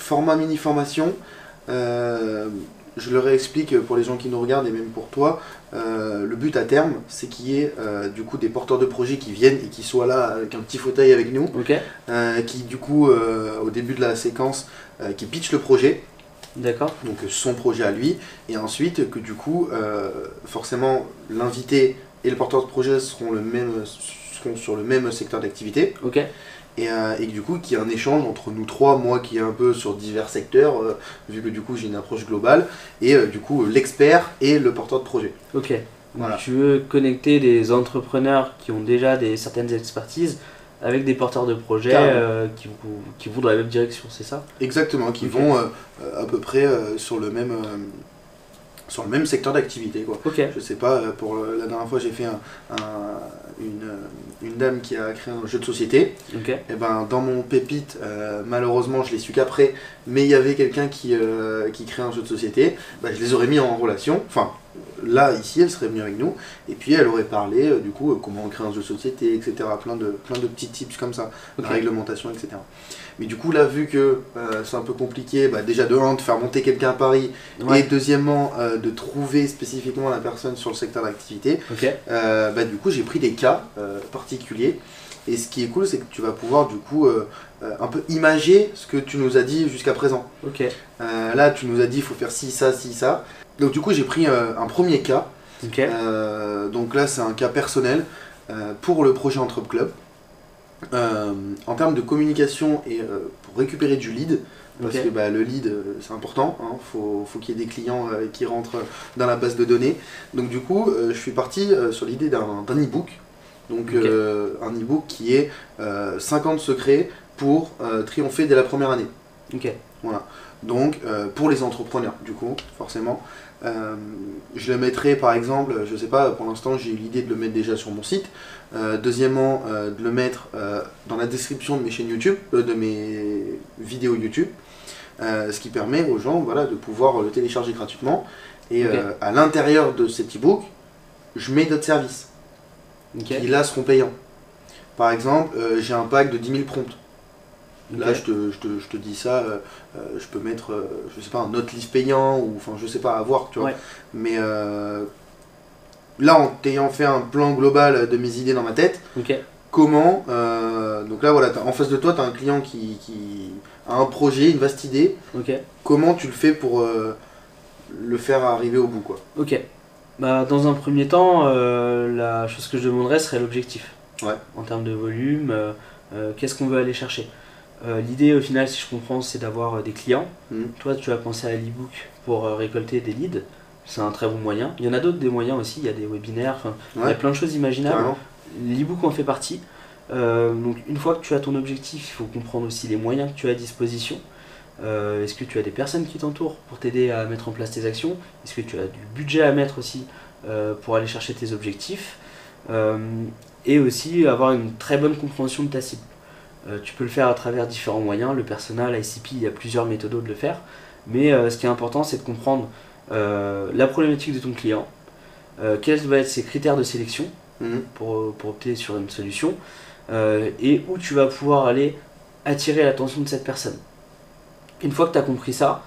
format mini formation. Je le réexplique pour les gens qui nous regardent et même pour toi. Le but à terme, c'est qu'il y ait du coup des porteurs de projets qui viennent et qui soient là avec un petit fauteuil avec nous, qui du coup au début de la séquence, qui pitch le projet. D'accord. Donc son projet à lui, et ensuite que du coup forcément l'invité et le porteur de projet seront sur le même secteur d'activité. Ok. Et que du coup qu'il y ait un échange entre nous trois, moi qui est un peu sur divers secteurs, vu que du coup j'ai une approche globale, et du coup l'expert et le porteur de projet. Ok. Voilà. Donc, tu veux connecter des entrepreneurs qui ont déjà certaines expertises avec des porteurs de projets qui vont dans la même direction, c'est ça? Exactement, qui vont à peu près sur le même secteur d'activité, quoi. Je sais pas, pour la dernière fois j'ai fait une dame qui a créé un jeu de société. Et ben dans mon pépite, malheureusement je l'ai su qu'après, mais il y avait quelqu'un qui crée un jeu de société. Je les aurais mis en relation, enfin là ici elle serait venue avec nous, et puis elle aurait parlé du coup comment on crée un jeu de société, etc. Plein de petits tips comme ça, la réglementation, etc. Mais du coup là, vu que c'est un peu compliqué, déjà de faire monter quelqu'un à Paris, et deuxièmement de trouver spécifiquement la personne sur le secteur d'activité, du coup j'ai pris des cas particuliers. Et ce qui est cool, c'est que tu vas pouvoir du coup un peu imager ce que tu nous as dit jusqu'à présent. Là tu nous as dit il faut faire ci, ça, ci, ça. Donc du coup j'ai pris un premier cas. Donc là c'est un cas personnel pour le projet Entrep Club. En termes de communication et pour récupérer du lead, parce que le lead c'est important, hein, faut qu'il y ait des clients qui rentrent dans la base de données. Donc du coup je suis parti sur l'idée d'un e-book, donc un e-book qui est 50 secrets pour triompher dès la première année. Voilà. Donc pour les entrepreneurs du coup forcément. Je le mettrai par exemple, je sais pas, pour l'instant j'ai eu l'idée de le mettre déjà sur mon site. Deuxièmement, de le mettre dans la description de mes chaînes YouTube, de mes vidéos YouTube, ce qui permet aux gens de pouvoir le télécharger gratuitement. Et à l'intérieur de cet e-book, je mets d'autres services qui là seront payants. Par exemple, j'ai un pack de 10 000 prompts. Là, je te dis ça, je peux mettre, je sais pas, un note-list payant, ou enfin, je sais pas, à voir, tu vois. Mais là, en t'ayant fait un plan global de mes idées dans ma tête, comment, donc là, voilà, en face de toi, tu as un client qui a un projet, une vaste idée, comment tu le fais pour le faire arriver au bout, quoi. Dans un premier temps, la chose que je demanderais serait l'objectif. En termes de volume, qu'est-ce qu'on veut aller chercher. L'idée au final, si je comprends, c'est d'avoir des clients. Toi tu as pensé à l'e-book pour récolter des leads, c'est un très bon moyen. Il y en a d'autres des moyens aussi, il y a des webinaires, il y a plein de choses imaginables. L'e-book en fait partie. Donc une fois que tu as ton objectif, il faut comprendre aussi les moyens que tu as à disposition. Est-ce que tu as des personnes qui t'entourent pour t'aider à mettre en place tes actions? Est-ce que tu as du budget à mettre aussi pour aller chercher tes objectifs? Et aussi avoir une très bonne compréhension de ta cible. Tu peux le faire à travers différents moyens, le persona, l'ICP, il y a plusieurs méthodes de le faire. Mais ce qui est important, c'est de comprendre la problématique de ton client, quels vont être ses critères de sélection pour opter sur une solution, et où tu vas pouvoir aller attirer l'attention de cette personne. Une fois que tu as compris ça,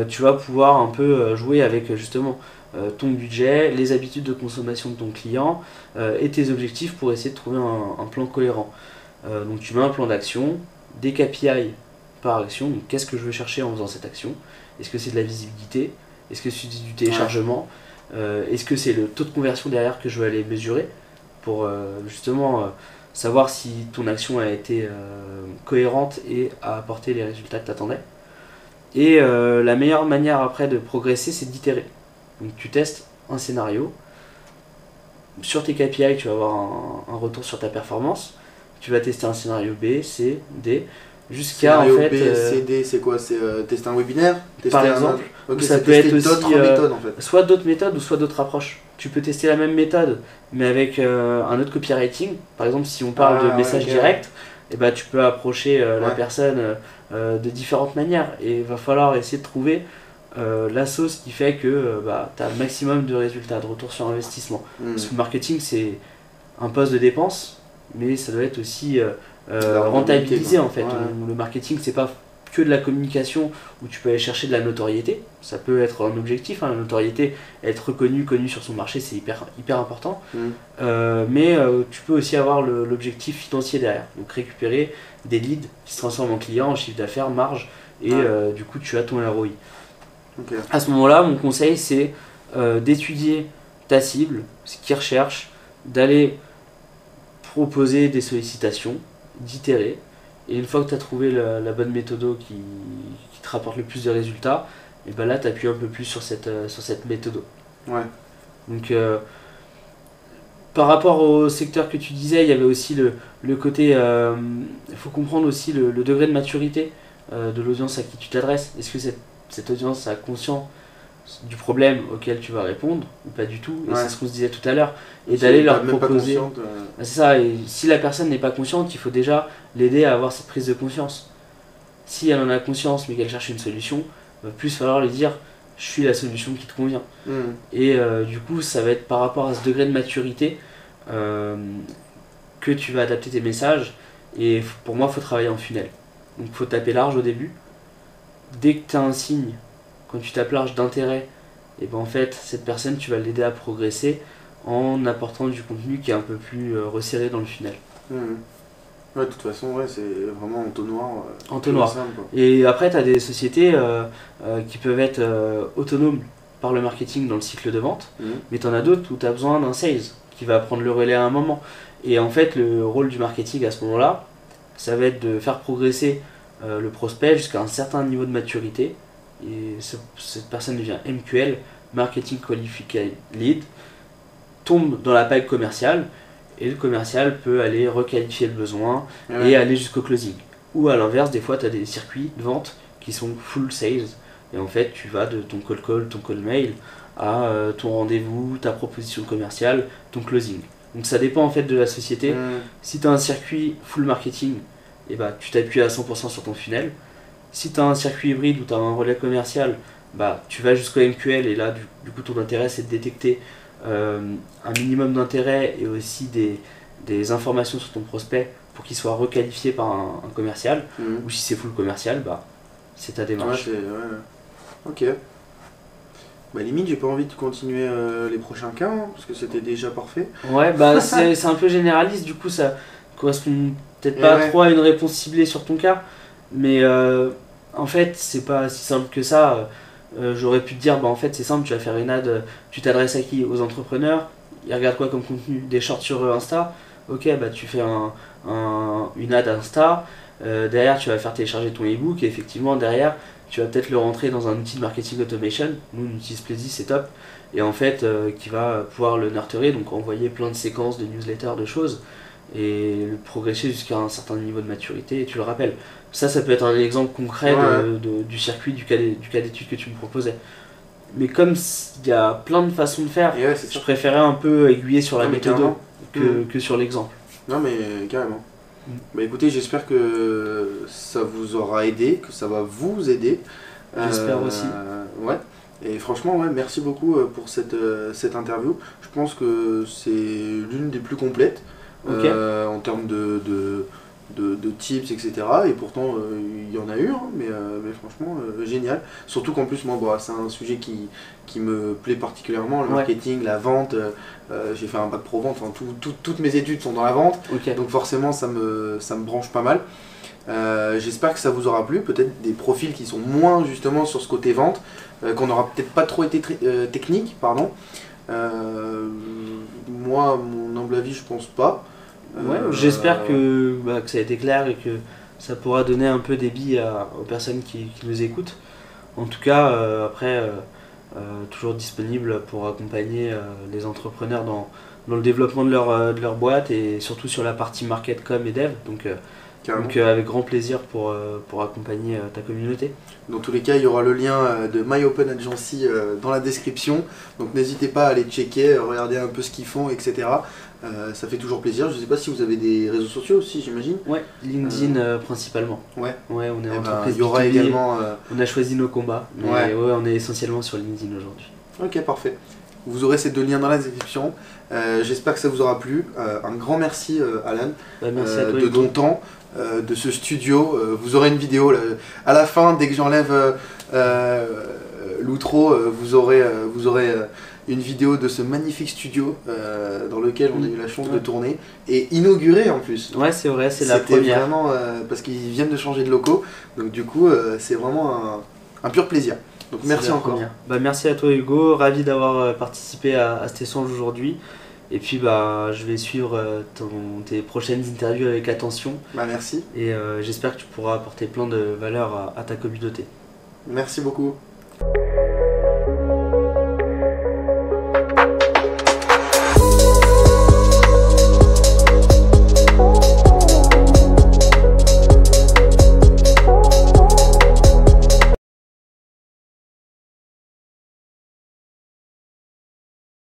tu vas pouvoir un peu jouer avec justement ton budget, les habitudes de consommation de ton client et tes objectifs pour essayer de trouver un plan cohérent. Donc tu mets un plan d'action, des KPI par action, donc qu'est-ce que je veux chercher en faisant cette action? Est-ce que c'est de la visibilité? Est-ce que c'est du téléchargement? Est-ce que c'est le taux de conversion derrière que je veux aller mesurer pour justement savoir si ton action a été cohérente et a apporté les résultats que tu attendais? Et la meilleure manière après de progresser, c'est d'itérer. Donc tu testes un scénario, sur tes KPI tu vas avoir un retour sur ta performance. Tu vas tester un scénario B, C, D, jusqu'à en fait... B, C, D, c'est quoi? C'est tester un webinaire? Par exemple, ça peut être aussi d'autres méthodes en fait. Soit d'autres méthodes ou soit d'autres approches. Tu peux tester la même méthode, mais avec un autre copywriting. Par exemple, si on parle de message direct, tu peux approcher la personne de différentes manières. Et il va falloir essayer de trouver la sauce qui fait que tu as un maximum de résultats, de retour sur investissement. Parce que le marketing, c'est un poste de dépense, mais ça doit être aussi rentabilisé en fait. Le marketing, c'est pas que de la communication où tu peux aller chercher de la notoriété. Ça peut être un objectif, hein, la notoriété, être connu sur son marché, c'est hyper important. Mais tu peux aussi avoir l'objectif financier derrière. Donc récupérer des leads qui se transforment en clients, en chiffre d'affaires, marge, et du coup tu as ton ROI. Okay. À ce moment-là, mon conseil c'est d'étudier ta cible, ce qu'ils recherchent, d'aller proposer des sollicitations, d'itérer. Et une fois que tu as trouvé la bonne méthode qui te rapporte le plus de résultats, et ben là tu appuies un peu plus sur cette méthode. Ouais. Donc par rapport au secteur que tu disais, il y avait aussi le côté, il faut comprendre aussi le degré de maturité de l'audience à qui tu t'adresses. Est-ce que cette audience a conscience du problème auquel tu vas répondre ou pas du tout, et c'est ce qu'on se disait tout à l'heure, et d'aller leur proposer. C'est ça, et si la personne n'est pas consciente, il faut déjà l'aider à avoir cette prise de conscience. Si elle en a conscience mais qu'elle cherche une solution, il va plus falloir lui dire je suis la solution qui te convient. Et du coup ça va être par rapport à ce degré de maturité que tu vas adapter tes messages, et pour moi il faut travailler en funnel. Donc il faut taper large au début. Dès que tu as un signe, quand tu tapes large d'intérêt, et ben en fait cette personne tu vas l'aider à progresser en apportant du contenu qui est un peu plus resserré dans le funnel. Ouais, de toute façon, ouais, c'est vraiment entonnoir. Entonnoir. Simple, et après, tu as des sociétés qui peuvent être autonomes par le marketing dans le cycle de vente, mais tu en as d'autres où tu as besoin d'un sales qui va prendre le relais à un moment. Et en fait, le rôle du marketing à ce moment-là, ça va être de faire progresser le prospect jusqu'à un certain niveau de maturité. Et cette personne devient MQL, Marketing Qualified Lead, tombe dans la pipe commerciale, et le commercial peut aller requalifier le besoin et aller jusqu'au closing. Ou à l'inverse, des fois tu as des circuits de vente qui sont full sales, et en fait tu vas de ton call, ton call mail à ton rendez-vous, ta proposition commerciale, ton closing. Donc ça dépend en fait de la société. Si tu as un circuit full marketing, et bah, tu t'appuies à 100% sur ton funnel. Si tu as un circuit hybride où tu as un relais commercial, bah, tu vas jusqu'au MQL, et là du coup ton intérêt c'est de détecter un minimum d'intérêt et aussi des informations sur ton prospect pour qu'il soit requalifié par un commercial. Ou si c'est full commercial, bah, c'est ta démarche. Ok. Bah limite j'ai pas envie de continuer les prochains cas, hein, parce que c'était déjà parfait. Ouais, bah c'est un peu généraliste, du coup ça correspond peut-être pas trop à une réponse ciblée sur ton cas, mais en fait c'est pas si simple que ça. J'aurais pu te dire, bah en fait c'est simple, tu vas faire une ad, tu t'adresses à qui? Aux entrepreneurs, ils regardent quoi comme contenu? Des shorts sur Insta. Ok, bah tu fais une ad Insta, derrière tu vas faire télécharger ton ebook, et effectivement derrière tu vas peut-être le rentrer dans un outil de marketing automation. Nous on utilise Plaisy, c'est top, et en fait qui va pouvoir le nurturer, donc envoyer plein de séquences, de newsletters, de choses, et le progresser jusqu'à un certain niveau de maturité, et tu le rappelles. Ça peut être un exemple concret du circuit, du cas d'étude que tu me proposais. Mais comme il y a plein de façons de faire, je préférais un peu aiguiller sur la méthode que sur l'exemple. Non mais carrément. Bah écoutez, j'espère que ça vous aura aidé, que ça va vous aider. J'espère aussi. Ouais. Et franchement, merci beaucoup pour cette interview. Je pense que c'est l'une des plus complètes en termes de tips, etc. Et pourtant, il y en a eu, hein, mais franchement, génial. Surtout qu'en plus, moi, c'est un sujet qui me plaît particulièrement, le marketing, la vente. J'ai fait un bac pro vente, enfin, toutes mes études sont dans la vente, donc forcément, ça me branche pas mal. J'espère que ça vous aura plu, peut-être des profils qui sont moins justement sur ce côté vente, qu'on n'aura peut-être pas trop été technique, pardon. Moi, mon humble avis, je pense pas. J'espère que ça a été clair et que ça pourra donner un peu des billes aux personnes qui nous écoutent. En tout cas, après, toujours disponible pour accompagner les entrepreneurs dans le développement de leur boîte, et surtout sur la partie market, com et dev. Donc avec grand plaisir pour accompagner ta communauté. Dans tous les cas, il y aura le lien de My Open Agency dans la description. Donc n'hésitez pas à aller checker, regarder un peu ce qu'ils font, etc. Ça fait toujours plaisir. Je ne sais pas si vous avez des réseaux sociaux aussi, j'imagine. Ouais, LinkedIn principalement. Ouais, on est entreprise. Il y aura également. On a choisi nos combats, mais on est essentiellement sur LinkedIn aujourd'hui. Ok, parfait. Vous aurez ces deux liens dans la description. J'espère que ça vous aura plu. Un grand merci, Alan, merci à toi, de ton temps. de ce studio. Vous aurez une vidéo là, à la fin, dès que j'enlève l'outro, vous aurez une vidéo de ce magnifique studio dans lequel on a eu la chance de tourner et inauguré en plus. Ouais, c'est vrai, c'est la première. C'était vraiment parce qu'ils viennent de changer de locaux, donc du coup c'est vraiment un pur plaisir. Donc merci encore. Bah, merci à toi Hugo, ravi d'avoir participé à cet échange aujourd'hui. Et puis je vais suivre tes prochaines interviews avec attention. Bah merci. Et j'espère que tu pourras apporter plein de valeur à ta communauté. Merci beaucoup.